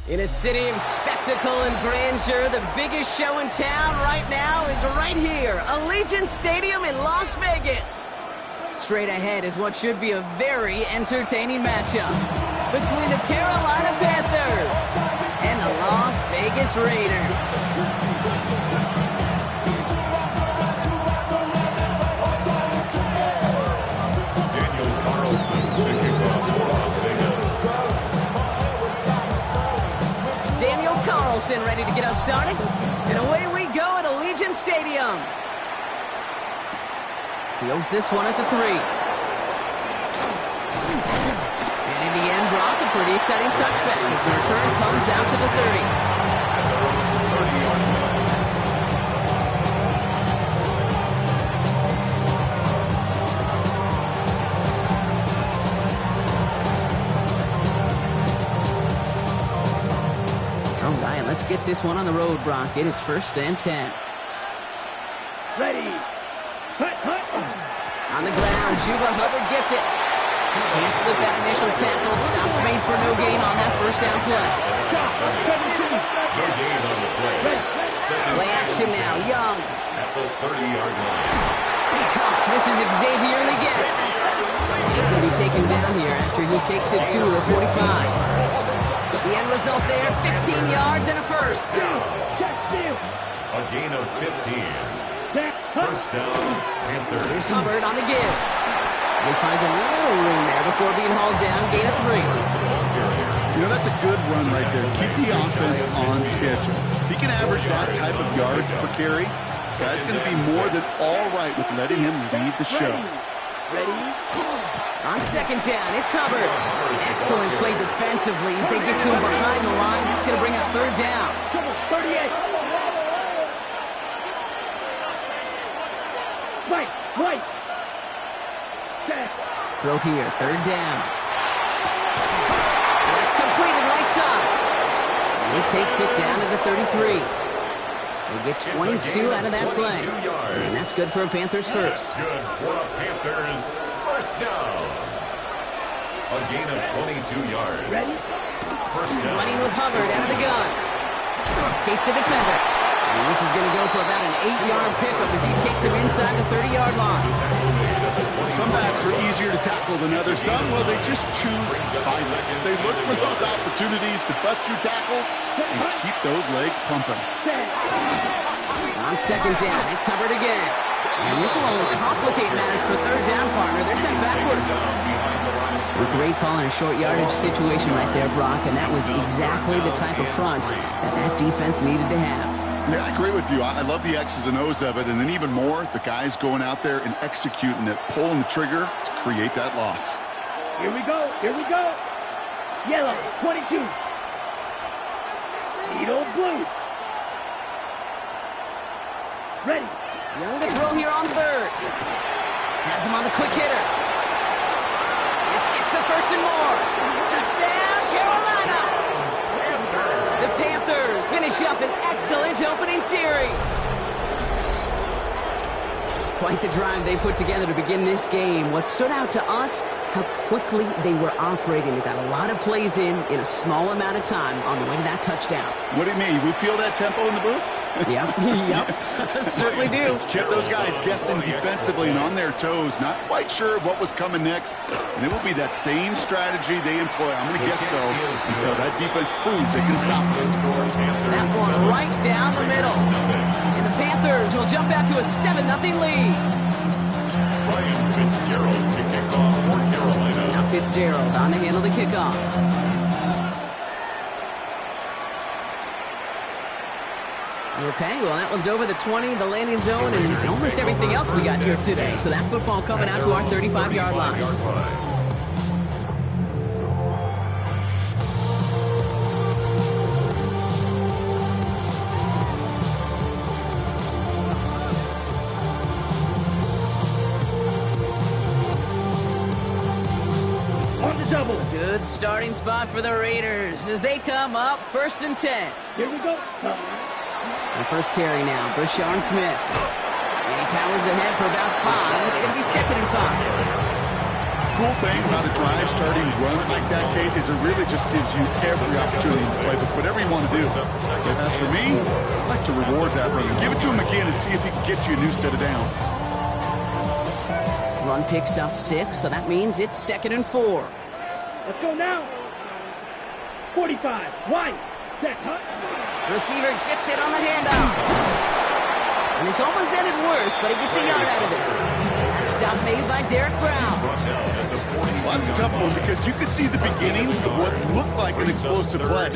In a city of spectacle and grandeur, the biggest show in town right now is right here, Allegiant Stadium in Las Vegas. Straight ahead is what should be a very entertaining matchup between the Carolina Panthers and the Las Vegas Raiders. Ready to get us started, and away we go at Allegiant Stadium. Fields this one at the 3. And in the end, Brock, a pretty exciting touchback as the return comes out to the 30. Let's get this one on the road, Brock. It is 1st and 10. Ready. On the ground, Juba Hubbard gets it. Can't slip that initial tackle. Stops made for no gain on that first down play. No gain on the play. Play action now. Young. At the 30-yard line. Because this is Xavier Leggett. He's going to be taken down here after he takes it to the 45. The end result there, 15 yards and a first. A gain of 15. First down, Panthers. Here's Hubbard on the give. He finds a little room there before being hauled down. Gain of 3. You know, that's a good run right there. Keep the offense on schedule. If he can average that type of yards per carry, that's going to be more than all right with letting him lead the show. Ready? On 2nd down, it's Hubbard. Excellent play defensively as they get to him behind the line. That's going to bring up 3rd down. 38. Right. Throw here, 3rd down. That's completed right side. And he takes it down to the 33. They get 22 out of that play. And that's good for a Panthers first. Good for a Panthers first down. A gain of 22 yards. Ready? First down. Running with Hubbard out of the gun. Escapes the defender. And this is going to go for about an 8-yard pickup as he takes him inside the 30-yard line. Some backs are easier to tackle than others. Some, well, they just choose violence. They look for those opportunities to bust through tackles and keep those legs pumping. On 2nd down, it's Hubbard again. And this will only complicate matters for 3rd down, partner. They're sent backwards. A great call in a short yardage situation right there, Brock, and that was exactly the type of front that defense needed to have. Yeah, I agree with you. I love the X's and O's of it, and then even more, the guys going out there and executing it, pulling the trigger to create that loss. Here we go. Yellow, 22. Needle blue. Ready. Young to throw here on 3rd. Has him on the quick hitter. This gets the 1st and more. Touchdown, Carolina. The Panthers finish up an excellent opening series. Quite the drive they put together to begin this game. What stood out to us, how quickly they were operating. They got a lot of plays in a small amount of time on the way to that touchdown. What do you mean? We feel that tempo in the booth? Yep. Certainly do. Kept those guys guessing defensively and on their toes, not quite sure of what was coming next. And it will be that same strategy they employ, I'm going to guess so, until that defense proves they can stop it. That one right down the middle. And the Panthers will jump out to a 7-0 lead. Ryan Fitzgerald to kick off for Carolina. Now Fitzgerald on to handle the kickoff. Okay, well, that one's over the 20, the landing zone, and almost everything else we got here today. So that football coming out to our 35-yard line. double. Good starting spot for the Raiders as they come up 1st and 10. Here we go. The first carry now for Sean Smith. And he powers ahead for about 5. It's going to be 2nd and 5. Cool thing about a drive starting run like that, Kate, is it really just gives you every opportunity to play with whatever you want to do. As for me, I'd like to reward that run. Give it to him again and see if he can get you a new set of downs. Run picks up 6, so that means it's 2nd and 4. Let's go now. 45. Wide. Set. Hut. Receiver gets it on the handoff. And this almost ended worse, but he gets a yard out of this. That stop made by Derek Brown. Well, that's a tough one because you could see the beginnings of what looked like an explosive play.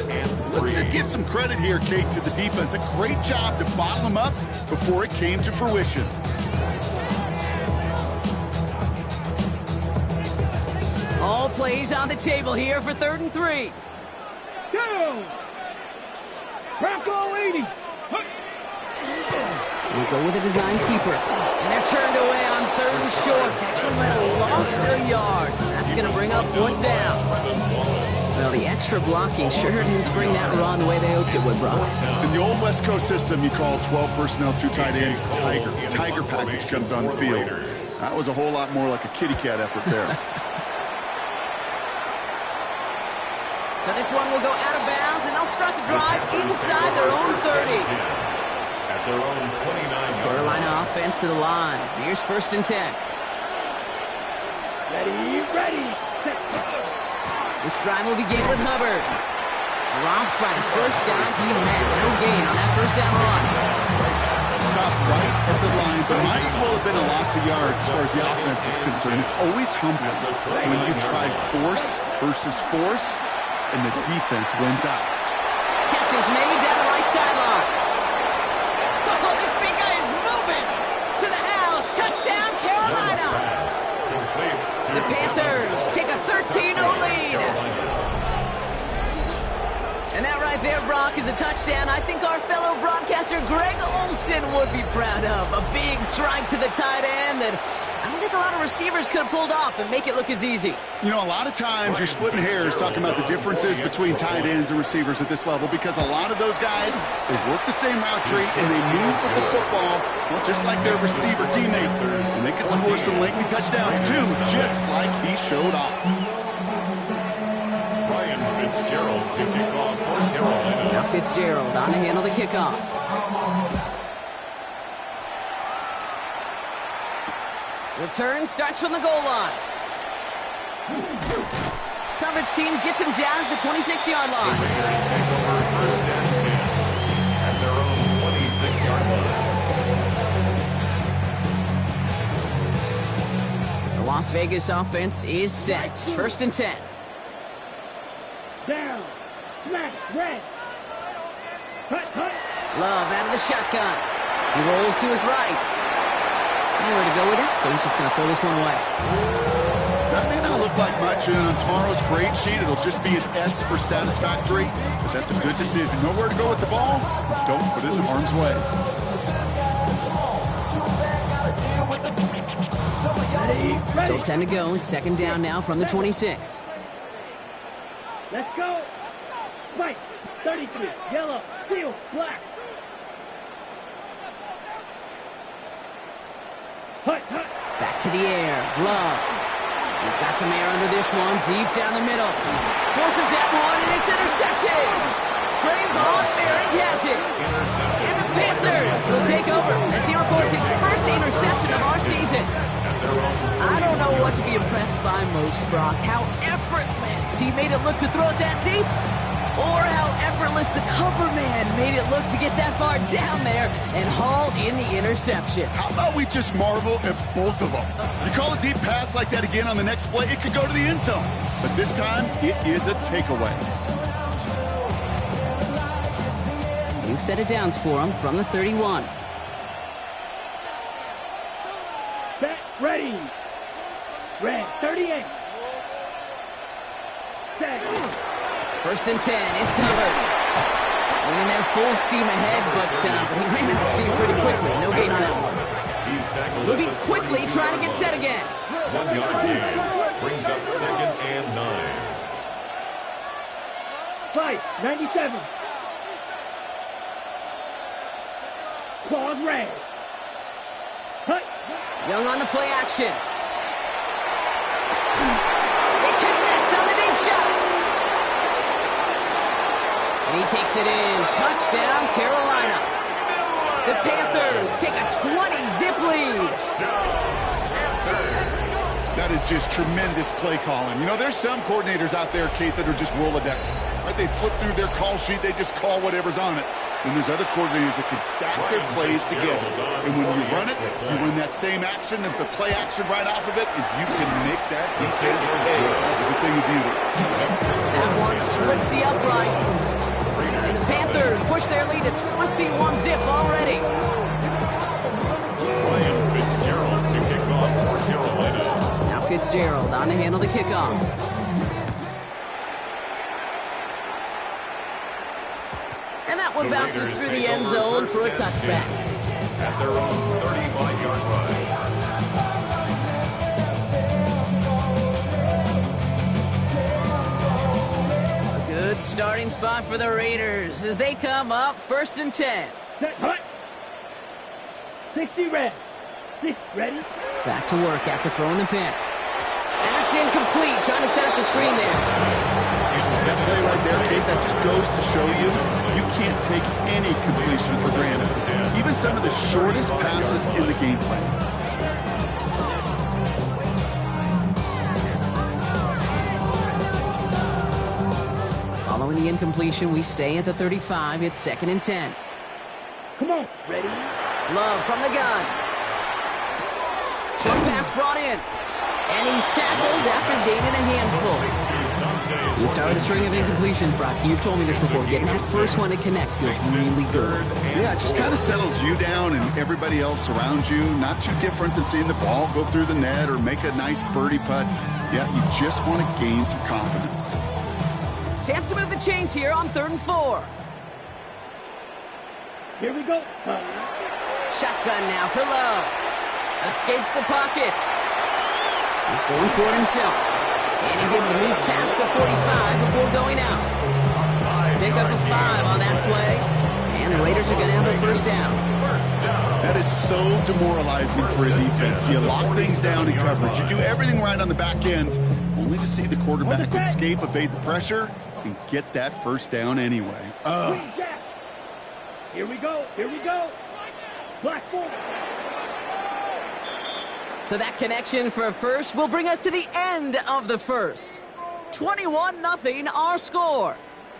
Let's give some credit here, Kate, to the defense. A great job to bottle them up before it came to fruition. All plays on the table here for 3rd and 3. Go. Bronco 80. We'll go with a design keeper. And they're turned away on 3rd and short. Actually might have lost a yard. That's going to bring up 4th down. Well, the extra blocking sure didn't spring that run the way they hoped it would, Brock. In the old West Coast system, you call 12 personnel, 2 tight ends, Tiger. Tiger package comes on the field. That was a whole lot more like a kitty cat effort there. So this one will go out of bounds, and they'll start the drive inside their own 30. At their own 29. Carolina offense to the line. Here's 1st and 10. Ready. Set. This drive will begin with Hubbard. Dropped by the first guy he met. No gain on that 1st down run. Stops right at the line, but might as well have been a loss of yards as far as the offense is concerned. It's always humbling when you try force versus force, and the defense wins out. Catch is made down the right sideline. Oh, this big guy is moving to the house. Touchdown, Carolina. The Panthers take a 13-0 lead. And that right there, Brock, is a touchdown I think our fellow broadcaster Greg Olsen would be proud of. A big strike to the tight end that I don't think a lot of receivers could have pulled off and make it look as easy. You know, a lot of times you're splitting hairs talking about the differences between tight ends and receivers at this level because a lot of those guys, they work the same route tree and they move with the football, well, just like their receiver teammates. And they can score some lengthy touchdowns too, just like he showed off. Fitzgerald to kick off for Carolina. Now Fitzgerald on to handle the kickoff. Return starts from the goal line. Coverage team gets him down at the 26-yard line. The Raiders take over 1st and 10 at their own 26-yard line. The Las Vegas offense is set. 1st and 10. Down. Smack. Red. Hut. Love out of the shotgun. He rolls to his right. Nowhere to go with it, so he's just going to throw this one away. That may not look like much, and on tomorrow's grade sheet, it'll just be an S for satisfactory, but that's a good decision. Nowhere to go with the ball, don't put it in harm's way. Still 10 to go, and 2nd down now from the 26. Let's go. White. 33. Yellow. Steel. Black. Hut. Back to the air. Love. He's got some air under this one. Deep down the middle. Forces that one, and it's intercepted. Trayvon Merrick has it. And the Panthers will take over as he records his first interception of our season. I don't know what to be impressed by most, Brock. How effortless he made it look to throw it that deep, or how effortless the cover man made it look to get that far down there and haul in the interception. How about we just marvel at both of them? You call a deep pass like that again on the next play, it could go to the end zone. But this time, it is a takeaway. New set of downs for him from the 31. Set. Ready. Red. 38. Set. 1st and 10. It's Hubbard. Went in there full steam ahead, but he ran out of steam pretty quickly. No gain on that one. Moving quickly, trying to get set again. 1 yard gain. Brings up 2nd and 9. 97. Claws red. Hut. Young on the play action. They connect on the deep shot. And he takes it in. Touchdown, Carolina. The Panthers take a 20-zip lead. That is just tremendous play calling. You know, there's some coordinators out there, Kate, that are just Rolodex. Right? They flip through their call sheet. They just call whatever's on it. And there's other coordinators that can stack their plays together. And when you run it, you run that same action, and the play action right off of it, if you can make that defense pay, is a thing of beauty. That one splits the uprights. And the Panthers push their lead to 21-zip already. Ryan Fitzgerald to kick off for Carolina. Now Fitzgerald on to handle the kickoff. And that one bounces through the end zone for a touchback. At their own 35-yard line. A good starting spot for the Raiders as they come up 1st and 10. Set, hut. 60 red. 6 ready. Back to work after throwing the pick. That's incomplete, trying to set up the screen there. That play right there, Kate, that just goes to show you, you can't take any completion for granted. Even some of the shortest passes in the game plan. Following the incompletion, we stay at the 35. It's 2nd and 10. Come on, ready. Love from the gun. Short pass brought in. And he's tackled after gaining a handful. You start with a string of incompletions, Brock. You've told me this before. Getting that first one to connect feels really good. Yeah, it just kind of settles you down and everybody else around you. Not too different than seeing the ball go through the net or make a nice birdie putt. Yeah, you just want to gain some confidence. Chance to move the chains here on 3rd and 4. Here we go. Shotgun now for Love. Escapes the pocket. He's going for it himself. And he's able to move past the 45 before going out. Pick up a 5 on that play. And the Raiders are going to have a 1st down. That is so demoralizing for a defense. You lock things down in coverage. You do everything right on the back end, only to see the quarterback escape, evade the pressure, and get that 1st down anyway. Here we go. Here we go. Black ball. So that connection for a 1st will bring us to the end of the 1st. 21-0 our score.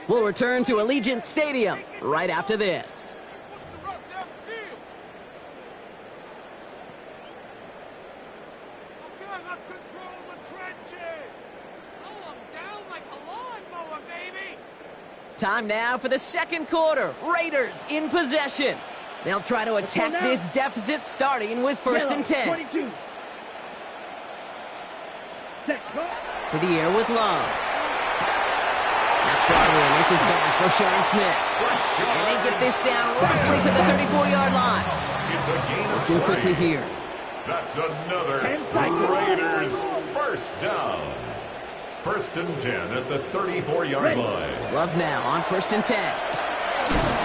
We'll return to Allegiant Stadium right after this. Time now for the 2nd quarter. Raiders in possession. They'll try to attack this deficit starting with 1st and 10. 22. To the air with Love. That's brought in. It's his back for Sean Smith. And they get this down roughly to the 34-yard line. It's a gain of Working quickly here. That's another Raiders 1st down. 1st and 10 at the 34-yard line. Love now on 1st and 10.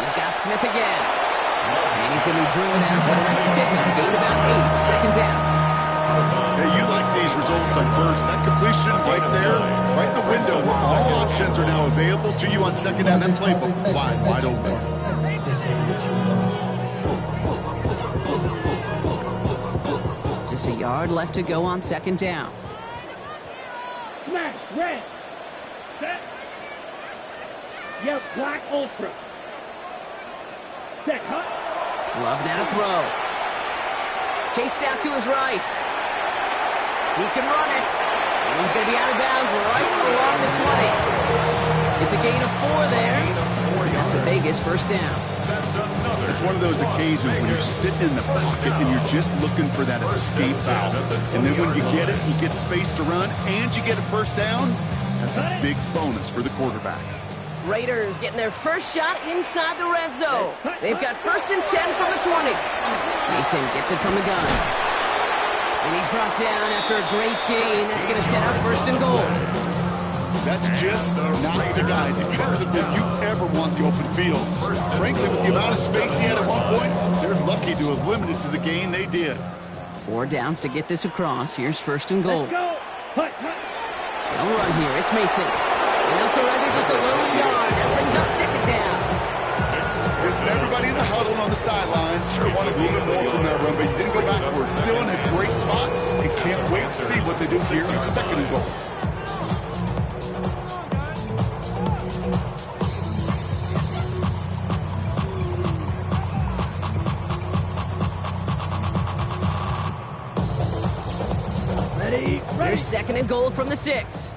He's got Smith again. And he's going to be drilled out for the next pickup. Gain about 8. 2nd down. Hey, you like these results on 1st. That completion right there, right in the window where all options are now available to you on 2nd down. That playbook wide open. Just a yard left to go on 2nd down. Smash, red. Set. Yep, black ultra. Set, hut. Love now to throw. Chased out to his right. He can run it. And he's going to be out of bounds right along the 20. It's a gain of 4 there. That's a Vegas 1st down. It's one of those occasions when you're sitting in the pocket and you're just looking for that escape valve. And then when you get it, you get space to run, and you get a 1st down. That's a big bonus for the quarterback. Raiders getting their first shot inside the red zone. They've got 1st and 10 from the 20. Mason gets it from the gun. And he's brought down after a great gain. That's going to set up first and goal. That's just not the guy defensively you ever want the open field. Frankly, with the amount of space he had at one point, they're lucky to have limited to the gain they did. 4 downs to get this across. Here's first and goal. Let's go. Hut. They'll run here. It's Mason. And they'll surrender just a lone yard. That brings up second down. Listen, everybody in the huddle on the sidelines sure wanted a little bit more from that run, but you didn't go backwards. Still in a great spot. And can't wait to see what they do here on second and goal. Here's second and goal from the 6.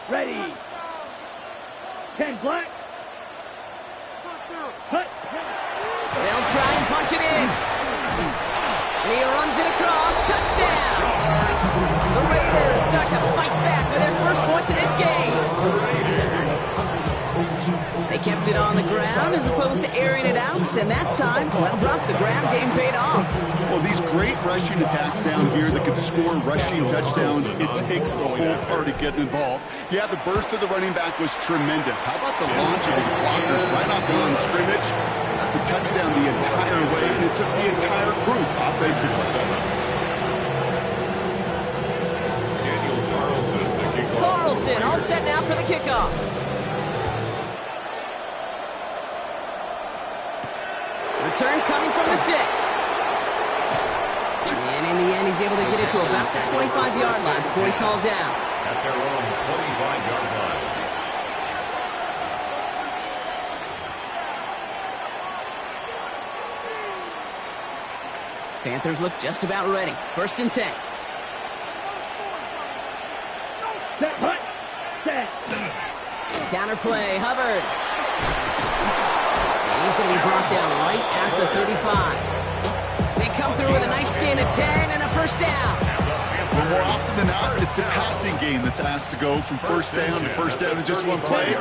Ready. 10 black. Hut. They'll try and punch it in. And he runs it across. Touchdown. The Raiders start to fight back with their first points of this game. They kept it on the ground as opposed to airing it out, and that time, well, brought the ground game paid off. Well, these great rushing attacks down here that can score rushing touchdowns, it takes the whole party getting involved. Yeah, the burst of the running back was tremendous. How about the launch of his blockers right off the line of scrimmage? That's a touchdown the entire way, and it took the entire group offensively. Carlson all set now for the kickoff. Return coming from the 6. And in the end, he's able to get it to about the 25-yard line before he's hauled down. At their own 25-yard line. Panthers look just about ready. First and 10. Set. Hut. Set. Counter play, Hubbard. He's going to be brought down right at the 35. They come through with a nice gain of 10 and a first down. Well, more often than not, it's the passing game that's asked to go from first down to first down in just one play.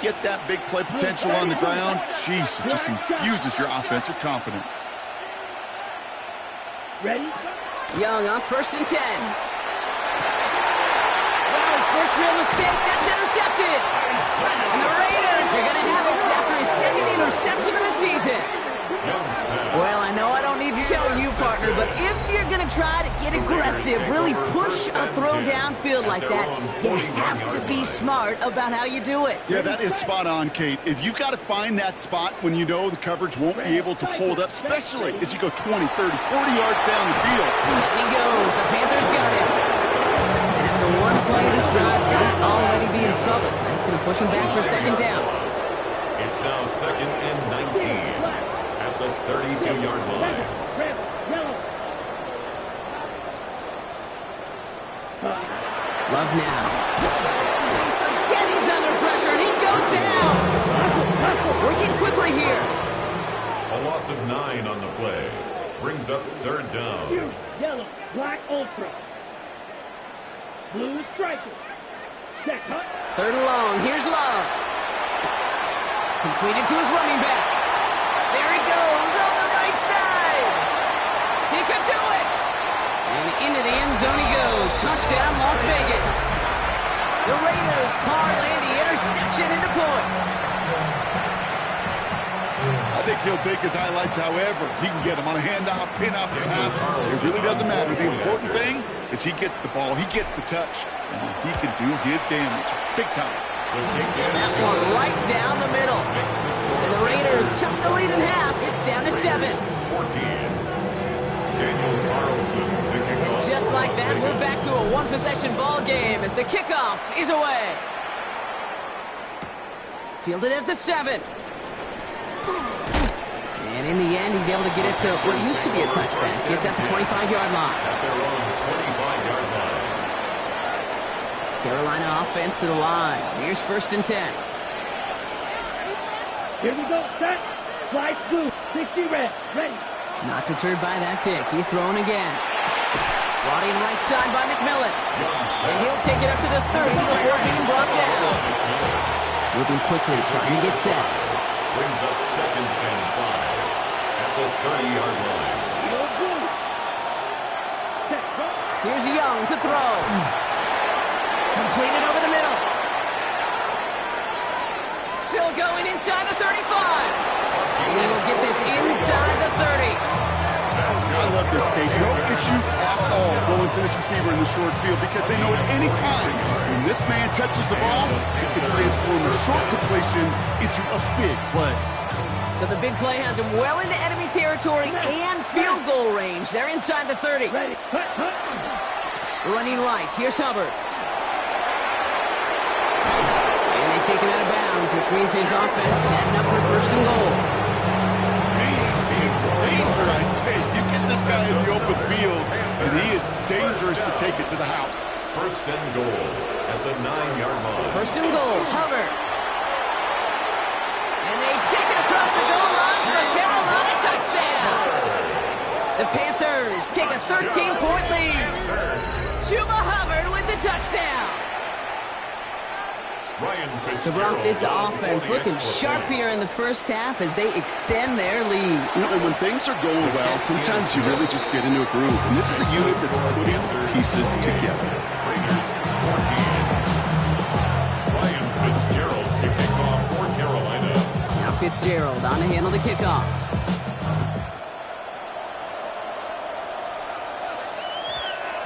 Get that big play potential on the ground. Jeez, it just infuses your offense with confidence. Ready. Young on first and 10. Well, his first real mistake. That's intercepted. And the Raiders are going to have it after his second interception of the season. Well, I know I don't need to tell you, partner, but if you're going to try to get aggressive, really push a throw downfield like that, you have to be smart about how you do it. Yeah, that is spot on, Kate. If you've got to find that spot when you know the coverage won't be able to hold up, especially as you go 20, 30, 40 yards down the field. And he goes. The Panthers got him. And after one play of this drive, might already be in trouble. That's going to push him back for second down. It's now second and 19 at the 32-yard line. Red. Yellow. Love now. Again, he's under pressure, and he goes down. Working quickly here. A loss of 9 on the play. Brings up third down. Yellow. Black ultra. Blue striker. Set. Hut. Third and long. Here's Love. Completed to his running back. There he goes on the right side. He could do it. And into the end zone he goes. Touchdown, Las Vegas. The Raiders parlay the interception into points. I think he'll take his highlights however he can get them on a handoff, pin-off, pass. It really doesn't matter. The important thing is he gets the ball, he gets the touch, and he can do his damage. Big time. That one right down the middle. And the Raiders chop the lead in half. It's down to 7. 14. Daniel Carlson to kick off. Just like that, we're back to a one-possession ball game as the kickoff is away. Fielded at the 7. And in the end, he's able to get it to what used to be a touchback. It's at the 25-yard line. At their own 25-yard line. Carolina offense to the line. Here's first and 10. Here we go. Set. Fly blue. 60 red. Ready. Not deterred by that pick. He's throwing again. Brought in right side by McMillan. And he'll take it up to the 30 before being brought down. Moving quickly, trying to get set. Brings up second and 5 at the 30-yard line. Here's Young to throw. Completed over the middle. Still going inside the 35. And he will get this inside the 30. I love this, Kate. No issues at all going to this receiver in the short field because they know at any time when this man touches the ball, he can transform a short completion into a big play. So the big play has him well into enemy territory and field goal range. They're inside the 30. Running right. Here's Hubbard. And they take him out of bounds, which means his offense setting up for first and goal. Danger, I say. You get this guy in the open field, and he is dangerous to take it to the house. First and goal at the 9-yard line. First and goal, Hubbard. And they take it across the goal line for a Carolina touchdown. The Panthers take a 13-point lead. Chuba Hubbard with the touchdown. So Brock, this offense looking sharp here in the first half as they extend their lead. You know, and when things are going well, sometimes you really just get into a groove. And this is a unit that's putting pieces together. Raiders 14. Ryan Fitzgerald to kick off for Carolina. Now Fitzgerald on to handle the kickoff.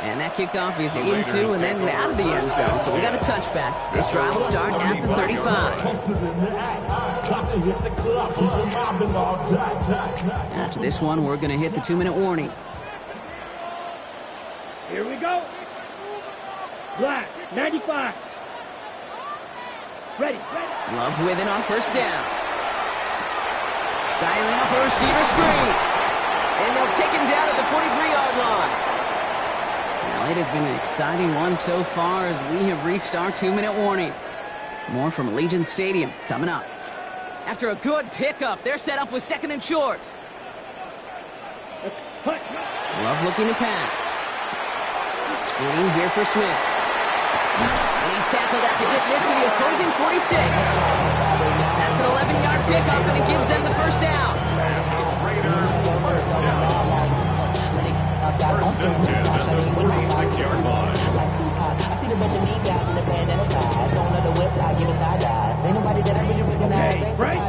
And that kickoff is into and then out of the end zone. So we got a touchback. This drive will start at the 35. After this one, we're going to hit the 2-minute warning. Here we go. Black, 95. Ready. Love with it on first down. Dialing up a receiver screen. And they'll take him down at the 43-yard line. Well, it has been an exciting one so far as we have reached our 2-minute warning. More from Allegiant Stadium coming up. After a good pickup, they're set up with second and short. Love looking to pass. Screen here for Smith. And he's tackled after getting this to the opposing 46. That's an 11-yard pickup, and it gives them the first down. First and 10 at the 46-yard line. I see the bunch of neat guys in the band at a time. Going on the west side, giving side guys. Ain't nobody that I really recognize. Okay, right.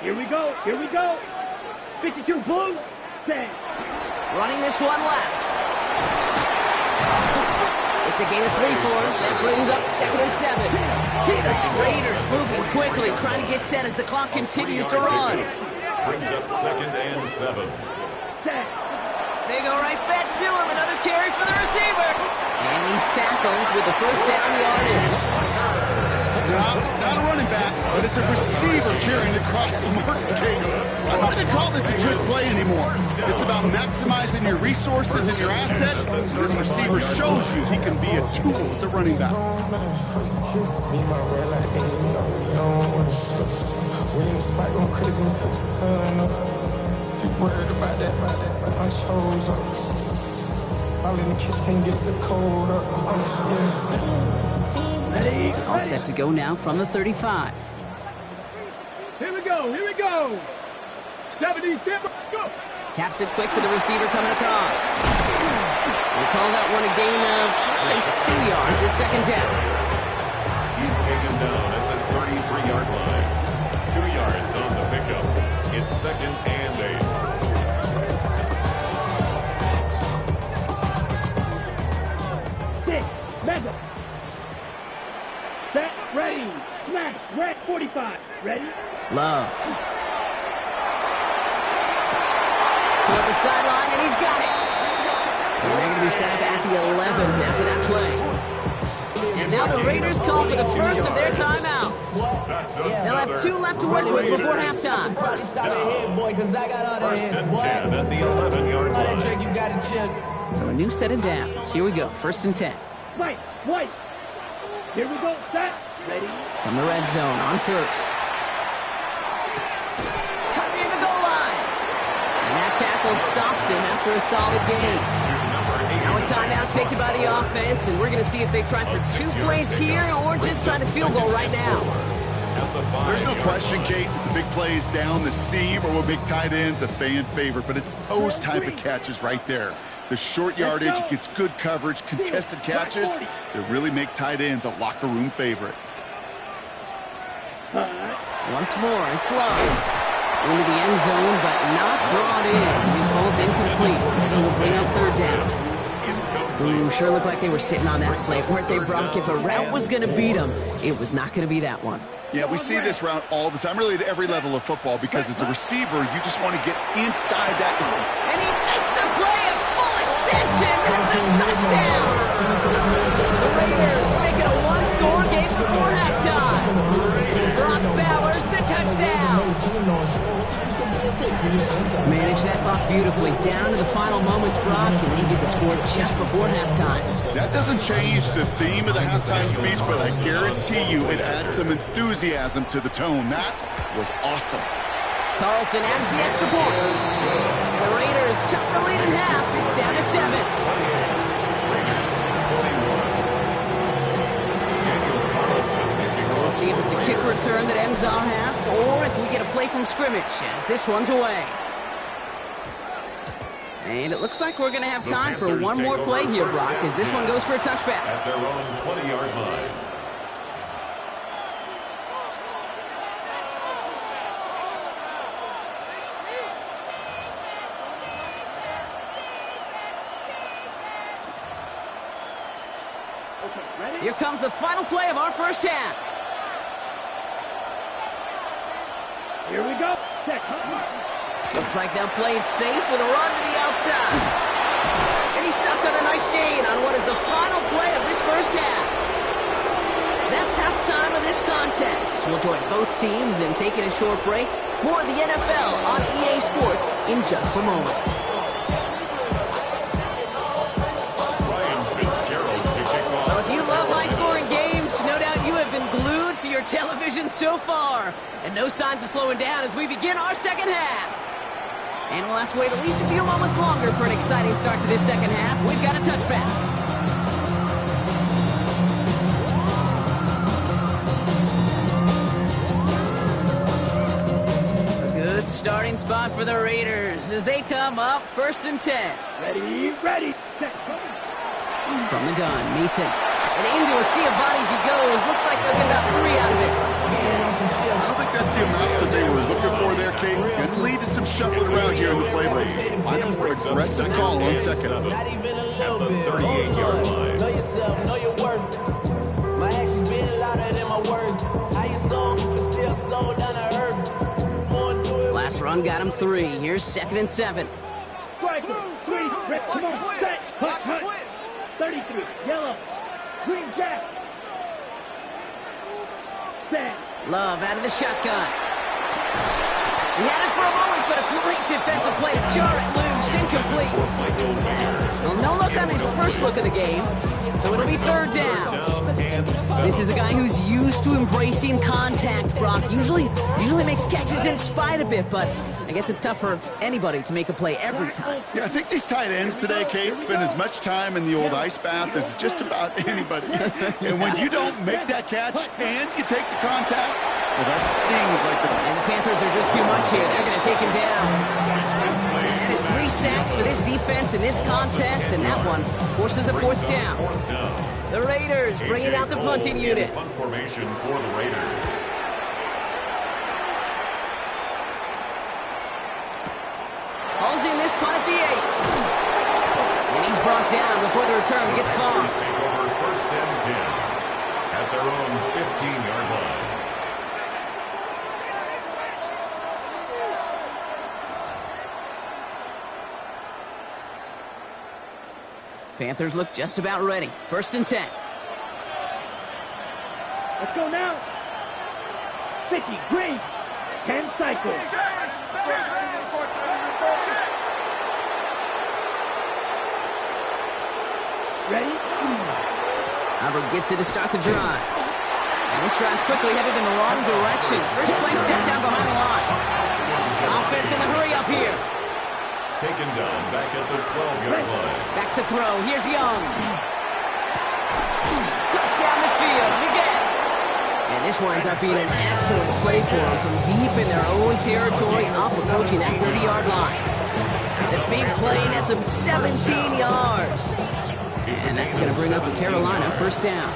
Here we go. 52 Blues. 10. Running this one left. It's a gain of 3 for him. That brings up second and 7. Raiders moving quickly, trying to get set as the clock continues to run. Brings up second and 7. They go right back to him. Another carry for the receiver. And he's tackled with the first down yardage. It's not a running back, but it's a receiver carrying across the market. I don't even call this a trick play anymore. It's about maximizing your resources and your asset. This receiver shows you he can be a tool as a running back. We in the spot going crazy until the sun up. You worried about that, but I chose up. All in the kitchen can't get the cold up. All set to go now from the 35. Here we go. 77. Go. Taps it quick to the receiver coming across. We'll call that one a gain of, say, 2 yards at second down. He's taken down at the 33-yard line. 2 yards on the pickup. It's second and 8. 6. Mega. Set. Ready. Smash. Red 45. Ready. Love. Toward the sideline, and he's got it. And they're going to be set up at the 11 after that play. And now the Raiders call for the first of their timeouts. They'll have 2 left to work with before halftime. First and 10 at the 11-yard line. So a new set of downs. Here we go. First and 10. White. Here we go. Set. Ready. From the red zone on first. Cut near the goal line. And that tackle stops him after a solid gain. Now a timeout taken by the offense, and we're going to see if they try for 2 plays here or just try the field goal right now. At at the 5. There's no question, Kate, the big plays down the seam or what make tight ends a fan favorite, but it's those type of catches right there. The short yardage, it gets good coverage, contested catches that really make tight ends a locker room favorite. Once more, it's Love. Into the end zone, but not brought in. He falls incomplete. He will bring up third down. Ooh, sure looked like they were sitting on that slate, weren't they, Brock? If a route was going to beat them, it was not going to be that one. Yeah, we see this route all the time, really at every level of football, because as a receiver, you just want to get inside that. And he makes the play at full extension. That's a touchdown. The Raiders make it a one-score game before halftime. Brock Bowers, the touchdown. Manage that clock beautifully. Down to the final moments, Brock, and they get the score just before halftime. That doesn't change the theme of the halftime speech, but I guarantee you it adds some enthusiasm to the tone. That was awesome. Carlson adds the extra point. The Raiders chop the lead in half. It's down to 7. We'll see if it's a kick return that ends our half, or if we get a play from scrimmage, as this one's away. And it looks like we're going to have time for one more play here, Brock, as this one goes for a touchback. At their own 20-yard line. Here comes the final play of our first half. Here we go. Looks like they'll play it safe with a run to the outside. And he's stuck on a nice gain on what is the final play of this first half. That's halftime of this contest. We'll join both teams in taking a short break. More of the NFL on EA Sports in just a moment. Well, if you love high-scoring games, no doubt you have been glued to your television so far. And no signs of slowing down as we begin our second half. And we'll have to wait at least a few moments longer for an exciting start to this second half. We've got a touchback. A good starting spot for the Raiders as they come up 1st and 10. Ready. From the gun, Mason. And into a sea of bodies he goes. Looks like they'll get about 3 out of it. I don't think that's the amount that they were looking for there, Kate. Could lead to some shuffling around here in the playbook. Final aggressive call on second. Not even a At little the bit. 38-yard line. Know yourself, know your worth. My actions been louder than my words. How you sold, but still sold down to earth. Wanna do it. Last run got him 3. Here's 2nd and 7. Striker, 3, red, come on, set, hut. 33, yellow, green jack. Set. Love out of the shotgun. He had it for a moment, but a great defensive play to jar it loose. Incomplete. Well, no look on his first look of the game, so it'll be 3rd down. This is a guy who's used to embracing contact, Brock. Usually makes catches in spite of it, but I guess it's tough for anybody to make a play every time. Yeah, I think these tight ends today, Kate, spend as much time in the old ice bath as just about anybody. And when you don't make that catch and you take the contact, well, that stings like the... And the Panthers are just too much here. They're going to take him down. And that is 3 sacks for this defense in this contest, and that one forces a 4th down. The Raiders bringing out the punting unit. Punt formation for the Raiders. Hauls in this punt at the 8. And he's brought down before the return gets far. Raiders take over 1st and 10 at their own 15-yard line. Panthers look just about ready. 1st and 10. Let's go now. 50, green, 10 cycle. Ready? Albert gets it to start the drive. And this drive's quickly headed in the wrong direction. First play set down behind the line. Offense in the hurry up here. Taken down back at the 12-yard line. Back to throw. Here's Young. Cut down the field. Again. And And this winds up being an excellent play for them from deep in their own territory, up approaching that 30-yard line. The big play nets them 17 yards. And that's going to bring up a Carolina first down.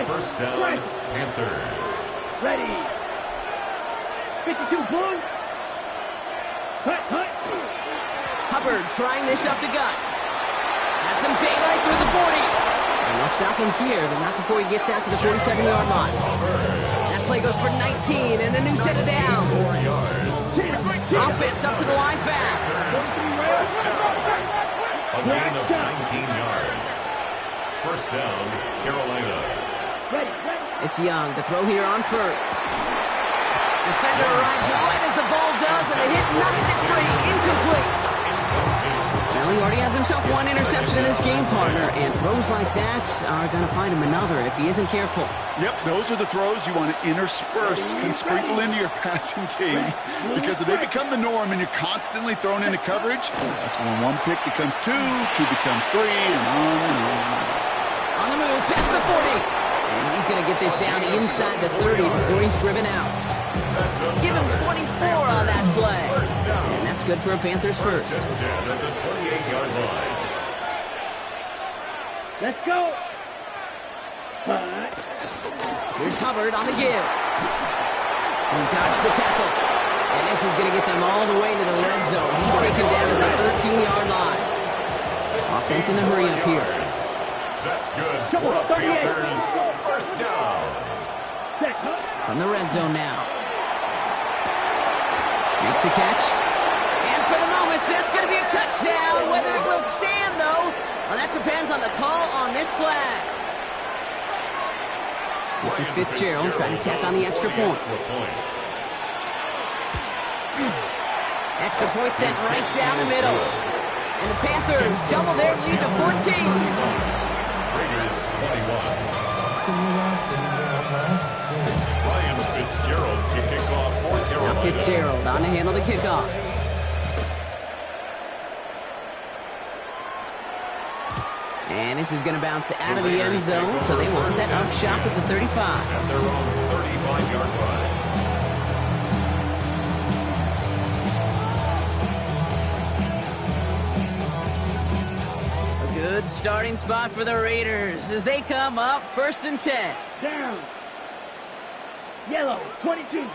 First down, Panthers. Ready. 52 blue. Hut, hut. Hubbard trying this up the gut. Has some daylight through the 40. And they'll stop him here, but not before he gets out to the 47-yard line. That play goes for 19 and a new set of downs. Offense up to the line fast. A gain of 19 yards. First down, Carolina. It's Young to throw here on first. Defender arrives right as the ball does, and the hit knocks it free. Incomplete. Well, he already has himself one interception in this game, partner, and throws like that are going to find him another if he isn't careful. Yep, those are the throws you want to intersperse and sprinkle into your passing game, because if they become the norm and you're constantly thrown into coverage, that's when one pick becomes two becomes three, and on and on. On the move, past the 40. And he's going to get this down inside the 30 before he's driven out. Give him 24 on that play. And that's good for a Panthers first. At the 28-yard line. Let's go. Here's Hubbard on the give. He dodged the tackle. And this is going to get them all the way to the red zone. He's taken down at the 13-yard line. Offense in the hurry up here. That's good for the Panthers. First down. From the red zone now. Makes the catch. And for the moment, that's going to be a touchdown. Whether it will stand, though, well, that depends on the call on this flag. This is Fitzgerald trying to tack on the extra point. Extra point sent right down the middle. And the Panthers double their lead to 14. Raiders 21. Ryan Fitzgerald to kick off for Carolina. Now Fitzgerald on to handle the kickoff. And this is going to bounce out of the end zone, so they will set up shop at the 35. At their own 35-yard line. A good starting spot for the Raiders as they come up first and 10. Down. Yellow, 22.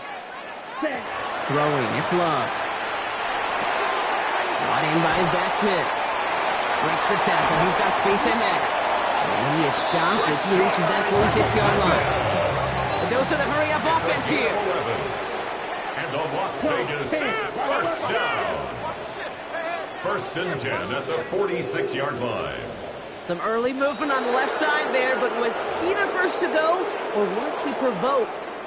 Set. Throwing, it's Love. Brought in by his back Smith. Breaks the tackle, he's got space ahead. And he is stopped as he reaches that 46-yard line. A dose of the hurry-up offense here. 11. And a Las Vegas first down. First and 10 at the 46-yard line. Some early movement on the left side there, but was he the first to go, or was he provoked?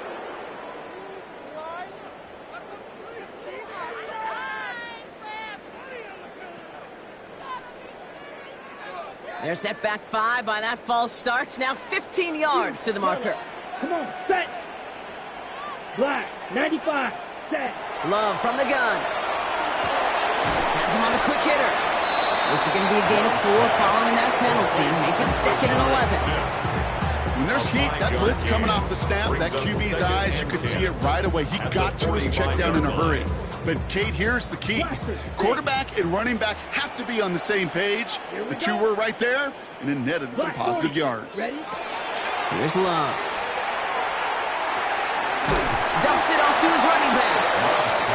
They're set back 5 by that false start. Now 15 yards to the marker. Come on, set. Black, 95, set. Love from the gun. Has him on the quick hitter. This is going to be a gain of 4 following that penalty. Make it second and 11. When there's heat, that blitz coming off the snap, that QB's eyes, you could see it right away. He got to his check down in a hurry. But, Kate, here's the key. Quarterback and running back have to be on the same page. The two were right there, and it netted some positive yards. Here's Love. Dumps it off to his running back.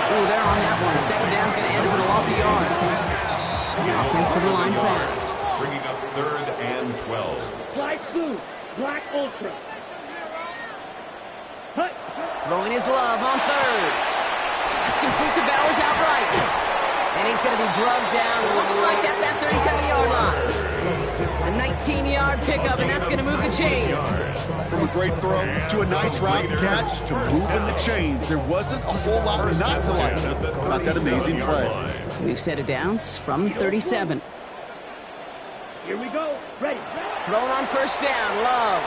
Oh, they're on that one. Second down going to end with a loss of yards. Offense to the line fast. Bringing up third and 12. Black blue, black ultra. Hut. Throwing his Love on third. That's complete to Bowers outright. And he's going to be drugged down. Looks like at that 37-yard line. A 19-yard pickup, and that's going to move the chains. From a great throw to a nice route catch to moving the chains. There wasn't a whole lot not to like about that amazing play. New set of downs from 37. Here we go. Ready. Thrown on first down. Love.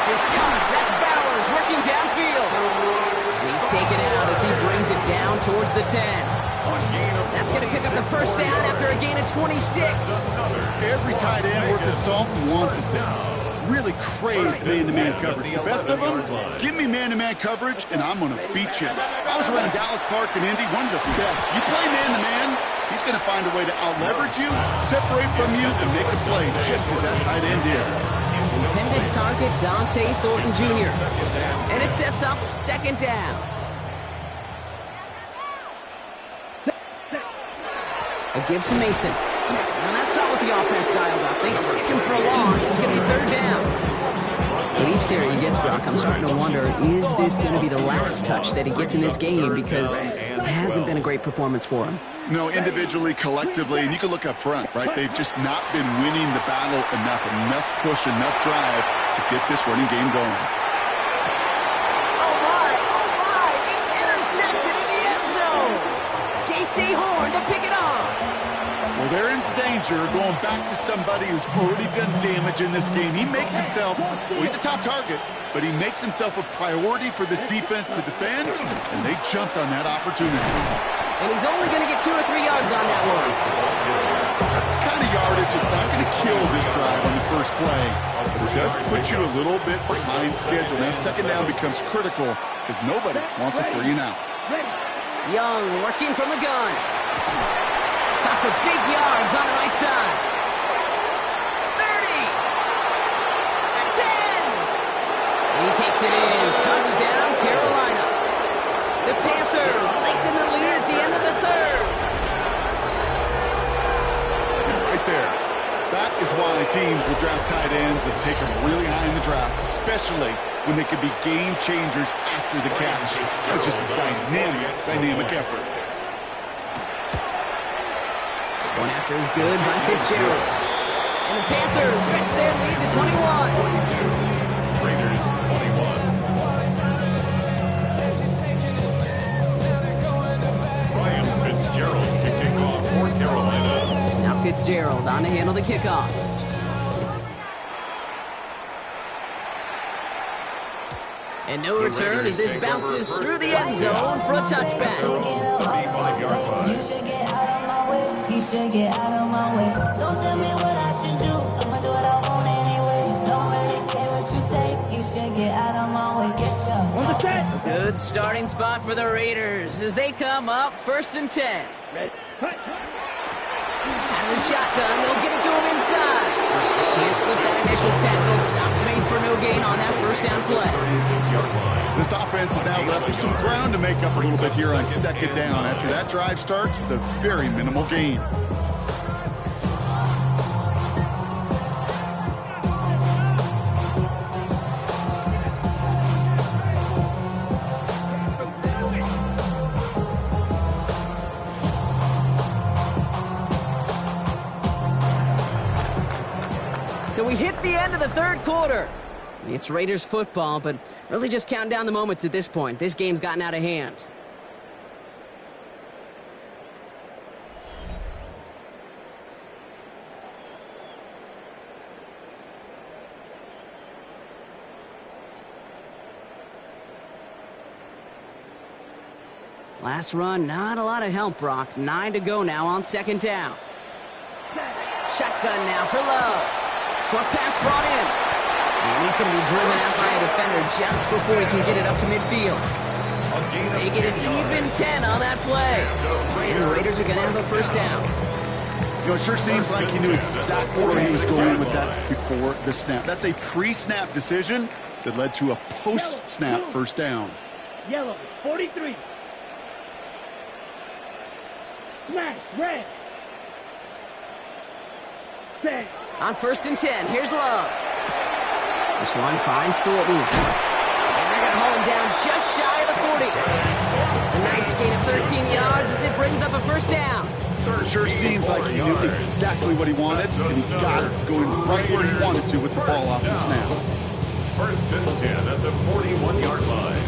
This is Combs. That's Bowers working downfield. He's taken out as he brings it down towards the 10. That's going to pick up the first down after a gain of 26. Every tight end worth his salt wanted this. really crazed man-to-man coverage. The best of them, give me man-to-man coverage, and I'm going to beat you. I was around Dallas Clark and Indy, one of the best. You play man-to-man, he's going to find a way to out-leverage you, separate from you, and make a play, just as that tight end did. Intended target, Dante Thornton Jr. And it sets up second down. A give to Mason. Now that's not what the offense dialed up. They stick him for a loss. It's going to be third down. With each carry he gets, Brock, I'm starting to wonder, is this going to be the last touch that he gets in this game? Because it hasn't been a great performance for him. No, individually, collectively, and you can look up front, right? They've just not been winning the battle enough push, enough drive to get this running game going. Oh my, it's intercepted in the end zone. J.C. Horn to pick it off. Well, they're in danger going back to somebody who's already done damage in this game. He makes himself, well, he's a top target, but he makes himself a priority for this defense to defend, and they jumped on that opportunity. And he's only going to get 2 or 3 yards on that one. That's the kind of yardage that's not going to kill this drive on the first play. But it does put you a little bit behind schedule. Now, second down becomes critical because nobody wants a 3 and out. Young working from the gun. Caught for big yards on the right side. 30. To 10. He takes it in. Touchdown, Carolina. The Panthers lengthen the lead at the end of the third. Right there. That is why teams will draft tight ends and take them really high in the draft, especially when they can be game changers after the catch. That was just a dynamic effort. Going after is good by Fitzgerald. And the Panthers stretch their lead to 21. Raiders 21. Fitzgerald to kick off for Carolina. Now Fitzgerald on to handle the kickoff. And no return as this bounces through the end zone for a touchback. 35-yard line. You should get out of my way. You should get out of my way. Don't tell me what I should do. I'ma do what I want anyway. Don't really care what you think. You should get out of my way. Get your Good starting spot for the Raiders as they come up 1st and 10. Out of the shotgun, they'll give it to him inside. Can't slip that initial tackle. Stops made for no gain on that first down play. 36-yard line. This offense is now left with some ground to make up a little bit here on second down after that drive starts with a very minimal gain. So we hit the end of the third quarter. It's Raiders football, but really just counting down the moments at this point. This game's gotten out of hand. Last run, not a lot of help, Brock. 9 to go now on second down. Shotgun now for Love. Short pass brought in. And he's going to be driven out by a defender just before he can get it up to midfield. They get an even 10 on that play. And the Raiders are going to have a first down. You know, it sure seems like he knew exactly where he was going with that before the snap. That's a pre-snap decision that led to a post-snap first down. Yellow, 43. Smash, red. Set. On 1st and 10, here's Love. This one finds Thornton. And they're going to hold him down just shy of the 40. A nice gain of 13 yards as it brings up a first down. Sure seems like he knew exactly what he wanted, and he got it going right where he wanted to with the ball off the snap. 1st and 10 at the 41-yard line.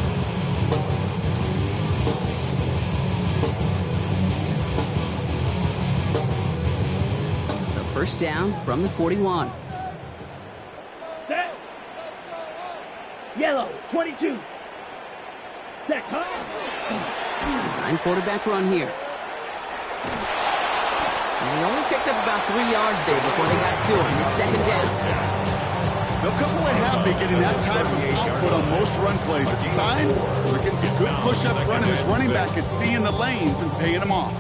First down from the 41. Set. Yellow, 22. Set. Design quarterback run here. And he only picked up about 3 yards there before they got to him. It's second down. They'll come away happy getting that type of output on most run plays. It's a sign they're getting some good push up front, and this running back is seeing the lanes and paying them off.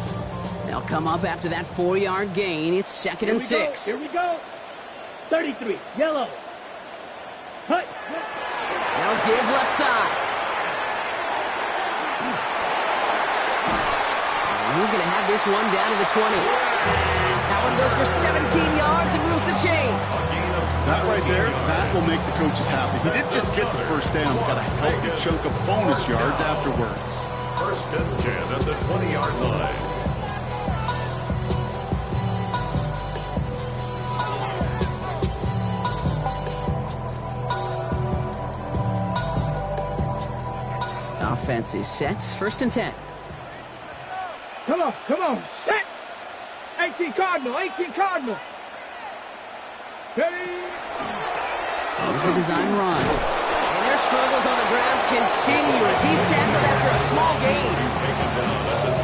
They'll come up after that 4-yard gain. It's 2nd and 6. Here we go. 33, yellow. Hut. They'll give left side. And he's going to have this one down to the 20. That one goes for 17 yards and moves the chains. That right there, that will make the coaches happy. He didn't just get the first down, but got a healthy chunk of bonus yards afterwards. 1st and 10 at the 20-yard line. Offense is set. 1st and 10. Come on, set. 18 Cardinal. Ready. Here's a design run. And their struggles on the ground continue as he's tackled after a small gain.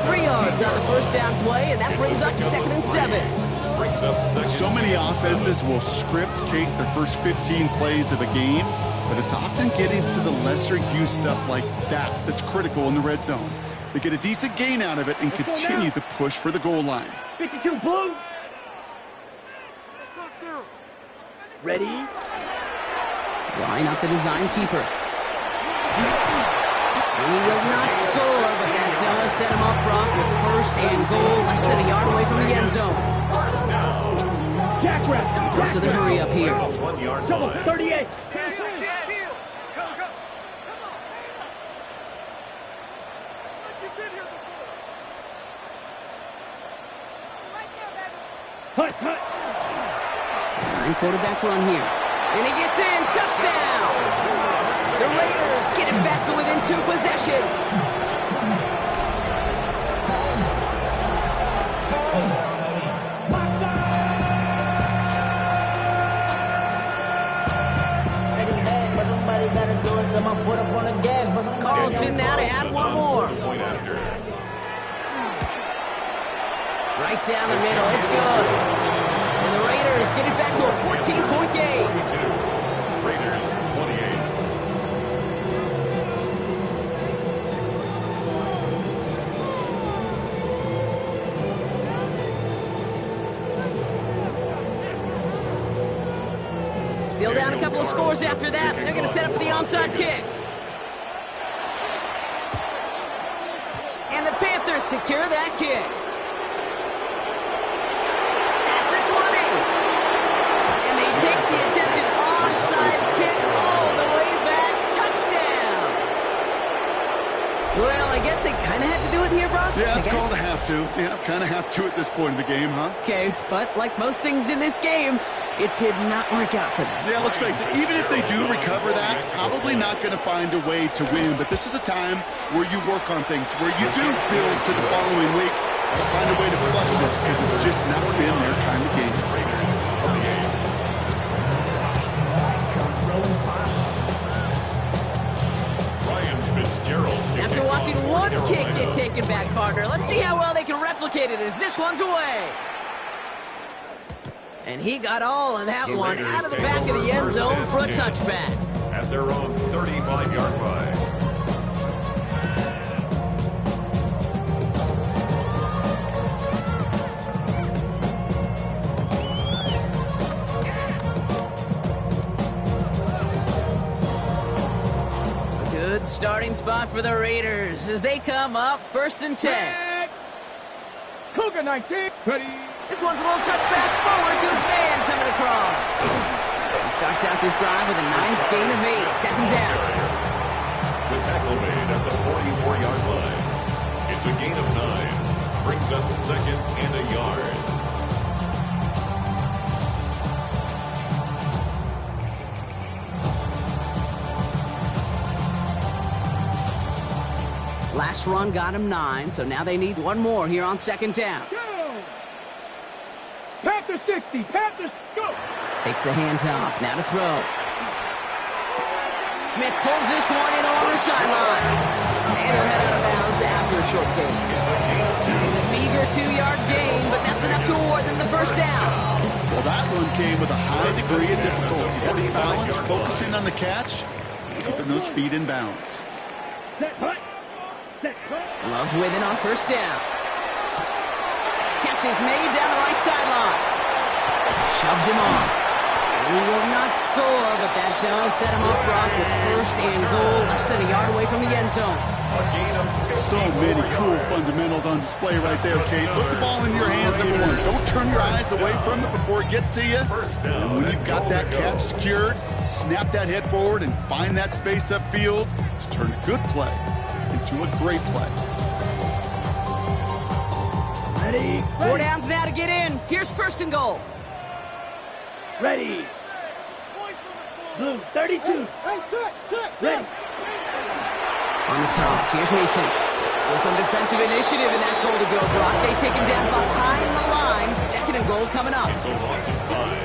3 yards on the first down play, and that brings up 2nd and 7. So many offenses will script Kate their first 15 plays of a game, but it's often getting to the lesser used stuff like that that's critical in the red zone. They get a decent gain out of it and continue the push for the goal line. 52 blue. Ready. Line up the design keeper. He will not score, but that does set him up front with 1st and goal, less than a yard away from the end zone. Jackrabbit. Goes to the hurry up here. Come on, 38. Hut. Design quarterback run here. And he gets in. Touchdown! The Raiders get it back to within 2 possessions. Calls in now to add one more. Right down the middle. It's good. And the Raiders get it back to a 14-point game. Raiders 28. Still down a couple of scores after that. They're going to set up for the onside kick. And the Panthers secure that kick. At the 20. And they take the attempted onside kick all the way back. Touchdown. Well, I guess they kind of had to do it here, Brock. Yeah, it's called a have to. Yeah, kind of have to at this point in the game, huh? Okay, but like most things in this game, it did not work out for them. Yeah, let's face it, even if they do recover that, probably not going to find a way to win. But this is a time where you work on things, where you do build to the following week, to find a way to flush this, because it's just not been their kind of game. After watching one kick get taken back, partner, let's see how well they can replicate it as this one's away. And he got all of that one out of the back of the end zone for a touchback. At their own 35-yard line. A good starting spot for the Raiders as they come up 1st and 10. Cougar 19. Ready. This one's a little touch pass forward to his man coming across. He starts out this drive with a nice gain of 8, 2nd down. The tackle made at the 44-yard line. It's a gain of 9. Brings up 2nd and a yard. Last run got him 9, so now they need one more here on 2nd down. Go. Panthers 60. Panthers, go. Takes the handoff. Now to throw. Smith pulls this one in along the sideline. And he'll head out of bounds after a short gain. It's a meager 2-yard gain, but that's enough to award them the 1st down. Well, that one came with a high degree of difficulty. You got to balance, focusing on the catch, keeping those feet in bounds. Love with it on first down. Catch is made down the right sideline. Shoves him off. He will not score, but that does set him up, Brock, with first and goal, less than a yard away from the end zone. So many cool fundamentals on display right there, Kate. Put the ball in your hands, number one. Don't turn your eyes away from it before it gets to you. And when you've got that catch secured, snap that head forward and find that space upfield to turn a good play into a great play. Ready? 4 downs now to get in. Here's first and goal. Ready. Blue, 32. Ready. On the toss, here's Mason. So some defensive initiative in that goal to go, Brock. They take him down behind the line. Second and goal coming up.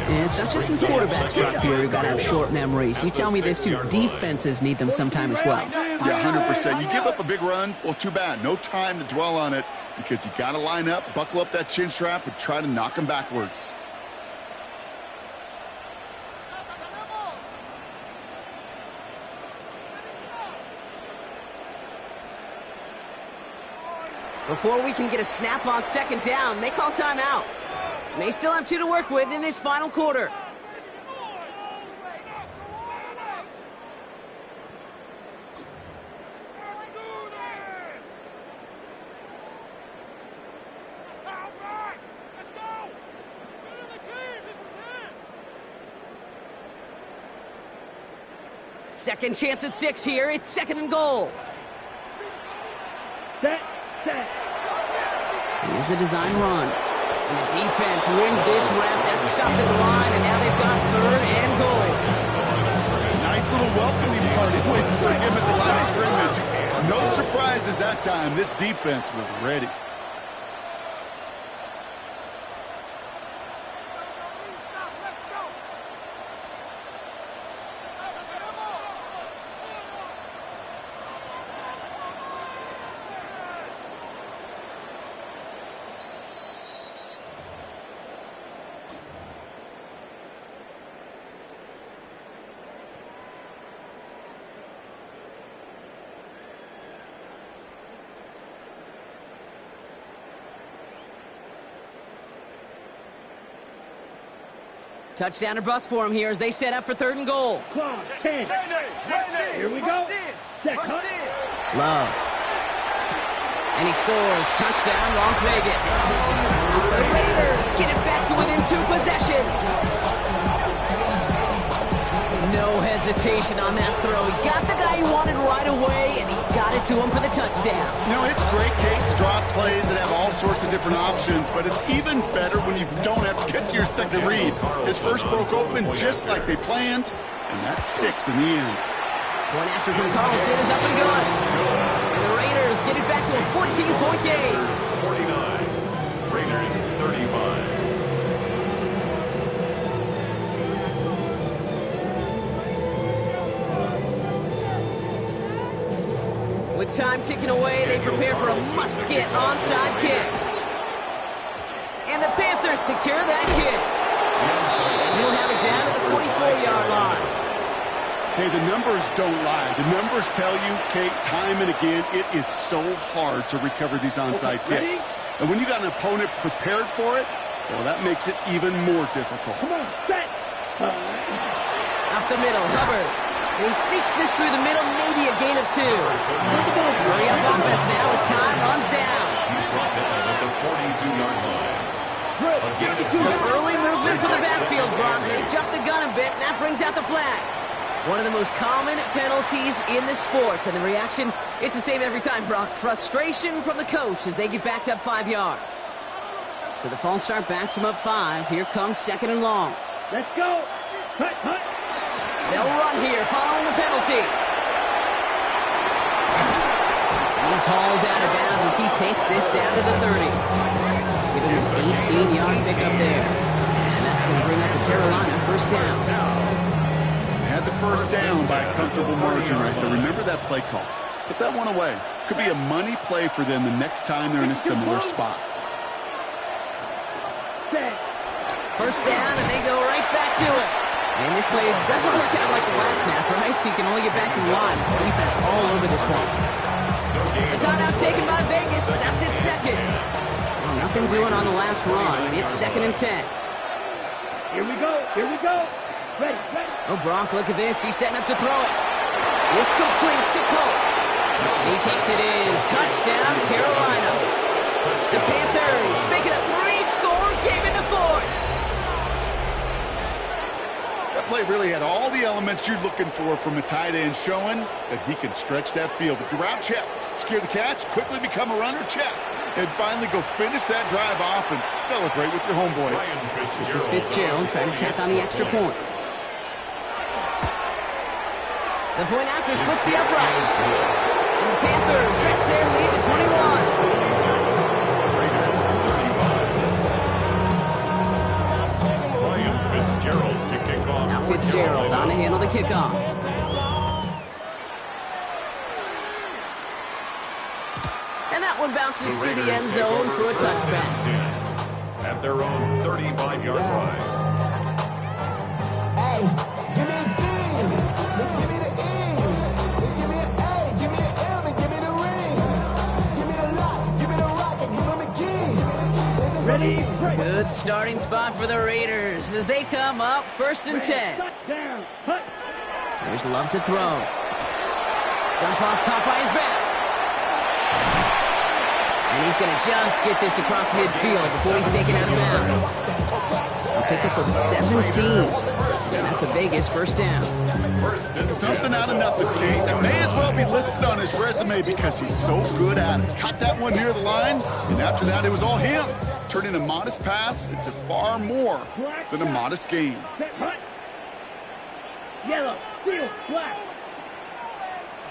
And it's not just some quarterbacks, Brock, here who got to have short memories. You tell me this, too. Defenses need them sometime as well. Yeah, 100%. You give up a big run, well, too bad. No time to dwell on it because you got to line up, buckle up that chin strap, and try to knock them backwards. Before we can get a snap on second down, they call timeout. May still have 2 to work with in this final quarter. Second chance at 6 here. It's second and goal. Set. Here's a design run. And the defense wins this round. That's stopped at the line, and now they've got third and goal. Nice little welcoming party waiting for him at the line of scrimmage. No surprises that time. This defense was ready. Touchdown or bust for him here as they set up for third and goal. Clock, 10. Here we go. Set, cut. Love. And he scores. Touchdown, Las Vegas. The Raiders get it back to within 2 possessions. No hesitation on that throw. He got the guy he wanted right away, and he got it to him for the touchdown. You know, it's great, Kate, to draw plays and have all sorts of different options, but it's even better when you don't have to get to your second read. His first broke open just like they planned, and that's 6 in the end. One after from Carlson is up and good. And the Raiders get it back to a 14-point game. 49. Raiders 35. With time ticking away, they prepare for a must-get onside kick. And the Panthers secure that kick. And he'll have it down to the 44-yard line. Hey, the numbers don't lie. The numbers tell you, Kate, time and again, it is so hard to recover these onside kicks. And when you got an opponent prepared for it, well, that makes it even more difficult. Come on, set. Up the middle, Hubbard. And he sneaks this through the middle, maybe a gain of 2. Hurry up offense now as time runs down. He's brought down at the 42-yard line. Some early movement for the backfield, Brock. They jump the gun a bit, and that brings out the flag. One of the most common penalties in the sports, and the reaction, it's the same every time, Brock. Frustration from the coach as they get backed up 5 yards. So the false start backs them up 5. Here comes second and long. Let's go. Cut. They'll run here following the penalty. He's hauled out of bounds as he takes this down to the 30. Give him an 18-yard pickup there. And that's going to bring up the Carolina first down. Had the first down by a comfortable margin right there. Remember that play call. Put that one away. Could be a money play for them the next time they're in a similar spot. First down, and they go right back to it. And this play doesn't work out like the last snap, right? So you can only get back to the line. Defense all over this one. The timeout taken by Vegas. That's its second. Well, nothing doing on the last run. It's 2nd and 10. Here we go. Here we go. Ready, ready. Oh, Brock, look at this. He's setting up to throw it. It's complete to Cole. And he takes it in. Touchdown, Carolina. The Panthers make it a 3-score game in the 4th. That play really had all the elements you're looking for from a tight end, showing that he can stretch that field with the route check, secure the catch, quickly become a runner check, and finally go finish that drive off and celebrate with your homeboys. This is Fitzgerald trying to tack on the extra point. The point after splits the uprights. And the Panthers stretch their lead to 21. Now Fitzgerald on to handle the kickoff. And that one bounces through the end zone for a touchback. At their own 35-yard line. Hey, give me a D, then give me the E, then give me an A, give me an M, and give me the ring. Give me the lock, give me the rock, and give me the key. Ready, break. Good starting spot for the Raiders as they come up 1st and 10. Touchdown. Hut. There's Love to throw. Dump off caught by his back. And he's going to just get this across midfield before he's taken out of bounds. A pickup of 17. And that's a Vegas first down. Something out of nothing, Kate. That may as well be listed on his resume because he's so good at it. Caught that one near the line, and after that, it was all him. Turning a modest pass into far more than a modest gain. Hut. Yellow, steel, black.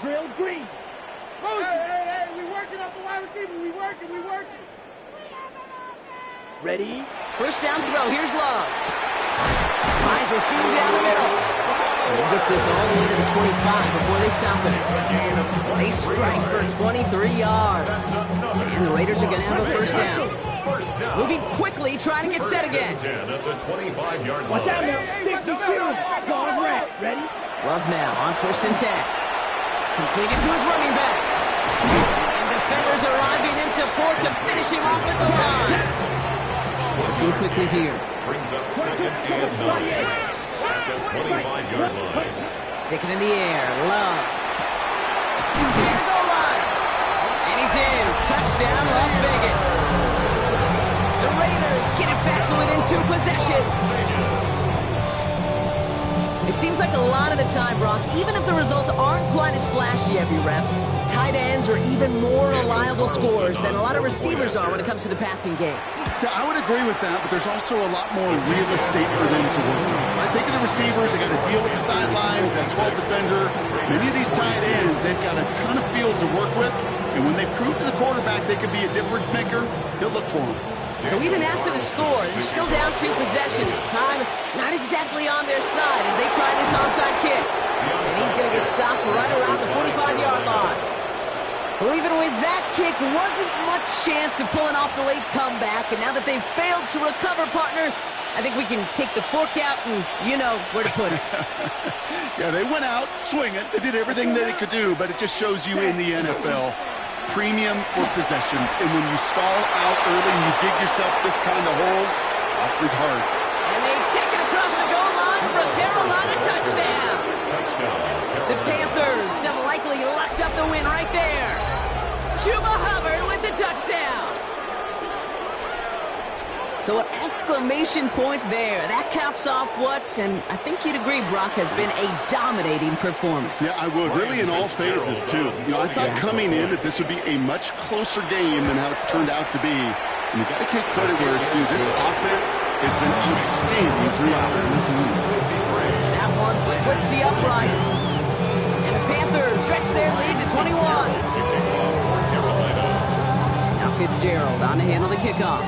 Drill, green. Hey, we working up the wide receiver. We working. Ready. First down throw. Here's Love. Finds a seam down the middle. And he gets this all the way to the 25 before they stop it. They strike for 23 yards. And the Raiders are going to have a first down. Moving quickly, trying to get set again. At the 25-yard Watch out line. now. 62. Gone red. Ready. Love now on 1st and 10. Completed to his running back. And defenders arriving in support to finish him off at the line. Working quickly here. Brings up 2nd and 9 at the 25-yard line. Sticking in the air. Love. To the goal line. And he's in. Touchdown, Las Vegas. The Raiders get it back to within 2 possessions. It seems like a lot of the time, Brock, even if the results aren't quite as flashy every rep, tight ends are even more reliable scorers than a lot of receivers are when it comes to the passing game. Yeah, I would agree with that, but there's also a lot more real estate for them to work with. I think of the receivers, they got to deal with the sidelines, that 12th defender. Many of these tight ends, they've got a ton of field to work with, and when they prove to the quarterback they can be a difference maker, he'll look for them. So even after the score, they're still down 2 possessions. Time not exactly on their side as they try this onside kick. And he's going to get stopped right around the 45-yard line. Well, even with that kick, wasn't much chance of pulling off the late comeback. And now that they've failed to recover, partner, I think we can take the fork out and you know where to put it. Yeah, they went out swinging. They did everything that they could do, but it just shows you in the NFL. Premium for possessions, and when you stall out early and you dig yourself this kind of hole, awfully hard. And they take it across the goal line for a Carolina touchdown. The Panthers have likely locked up the win right there. Chuba Hubbard with the touchdown. So an exclamation point there. That caps off what, and I think you'd agree, Brock, has been a dominating performance. Yeah, I would. Really in all phases, too. You know, I thought coming in that this would be a much closer game than how it's turned out to be. And you got to give credit where it's due. This offense has been outstanding throughout. That one splits the uprights. And the Panthers stretch their lead to 21. Now Fitzgerald on to handle the kickoff.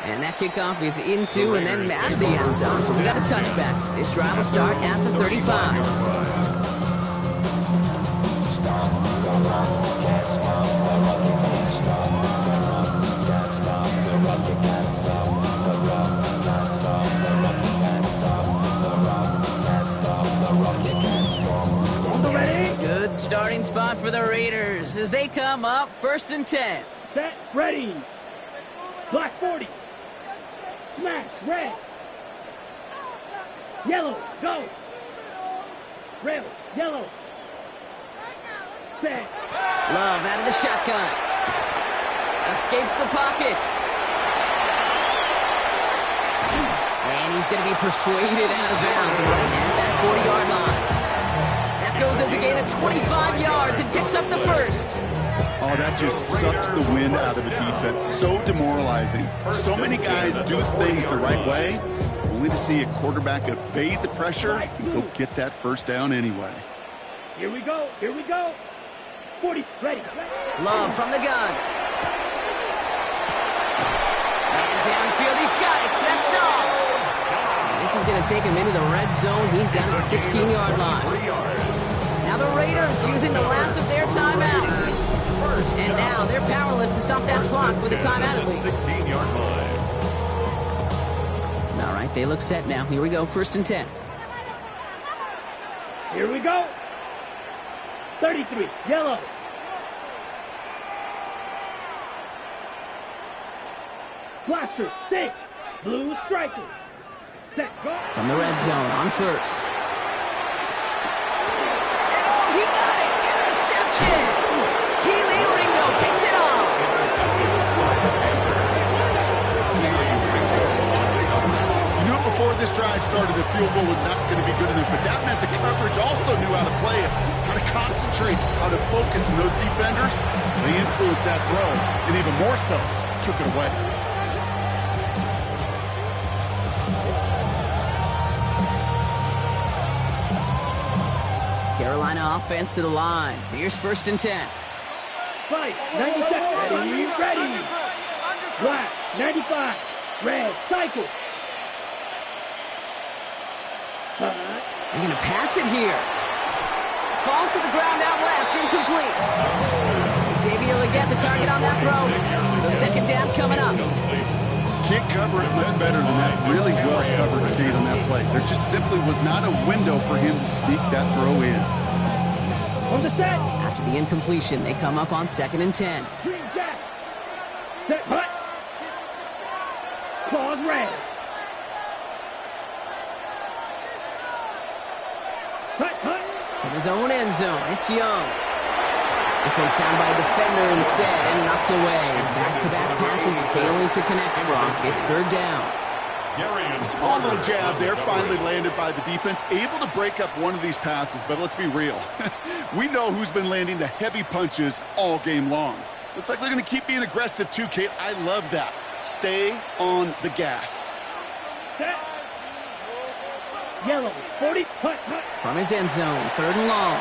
And that kickoff is into and then out of the end zone. So we got a touchback. This drive will start at the 35. for the Raiders as they come up 1st and 10. Set, ready. Black 40. Smash, red. Yellow, go. Red, yellow. Set. Love out of the shotgun. Escapes the pocket. And he's going to be persuaded out of bounds right at that 40-yard line. That goes as a gain of 25 yards and picks up the first. Oh, that just sucks the wind out of the defense. So demoralizing. So many guys do things the right way, only to see a quarterback evade the pressure and go get that first down anyway. Here we go. Here we go. 40, ready. Love from the gun. And downfield, he's got it. That's Dobbs. This is going to take him into the red zone. He's down at the 16-yard line. Now the Raiders using the last of their timeouts. And now they're powerless to stop that clock with a timeout at least. 16-yard line. All right, they look set now. Here we go, 1st and 10. Here we go. 33, yellow. Blaster, 6, blue striker. Set, go. From the red zone on 1st. And oh, he got it! Interception! Keely Ringo picks it off! You knew before this drive started the field goal was not going to be good enough, but that meant the coverage also knew how to play it, how to concentrate, how to focus, and those defenders, they influenced that throw, and even more so, took it away. Carolina offense to the line. Here's 1st and 10. Fight, 97, ready. Black, 95, red, cycle. They're going to pass it here. Falls to the ground out left, incomplete. Xavier Legette the target on that throw. So 2nd down coming up. Can't cover it much better than that. Really well covered Kate on that play. There just simply was not a window for him to sneak that throw in. On the set. After the incompletion, they come up on 2nd and 10. Green jack. Set, hut. Claws red. Hut, hut. In his own end zone, it's Young. This one found by a defender instead and knocked away. Back-to-back passes failing to connect. Brock. It's 3rd down. A small little jab there finally landed by the defense, able to break up one of these passes, but let's be real. We know who's been landing the heavy punches all game long. Looks like they're going to keep being aggressive too, Kate. I love that. Stay on the gas. Set. Yellow, 40, hut, hut. From his end zone, 3rd and long.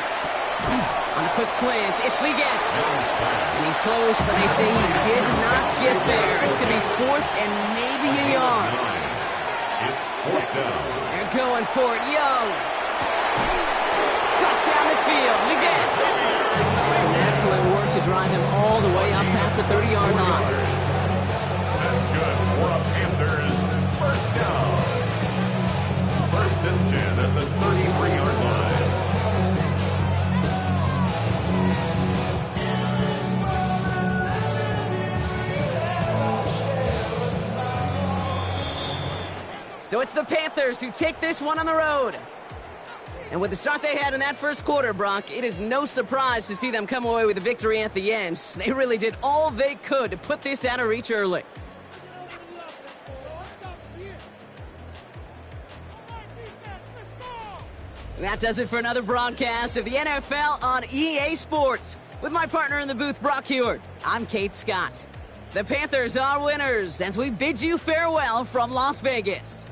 On a quick slant, it's Legette. And he's close, but they say he did not get there. It's going to be 4th and maybe a yard. It's 4th down. They're going for it. Young. Cut down the field. Legette. It's an excellent work to drive him all the way up past the 30-yard line. That's good for a Panthers 1st down. 1st and 10 at the 33-yard line. So it's the Panthers who take this one on the road. And with the start they had in that first quarter, Brock, it is no surprise to see them come away with a victory at the end. They really did all they could to put this out of reach early. And that does it for another broadcast of the NFL on EA Sports. With my partner in the booth, Brock Heward, I'm Kate Scott. The Panthers are winners as we bid you farewell from Las Vegas.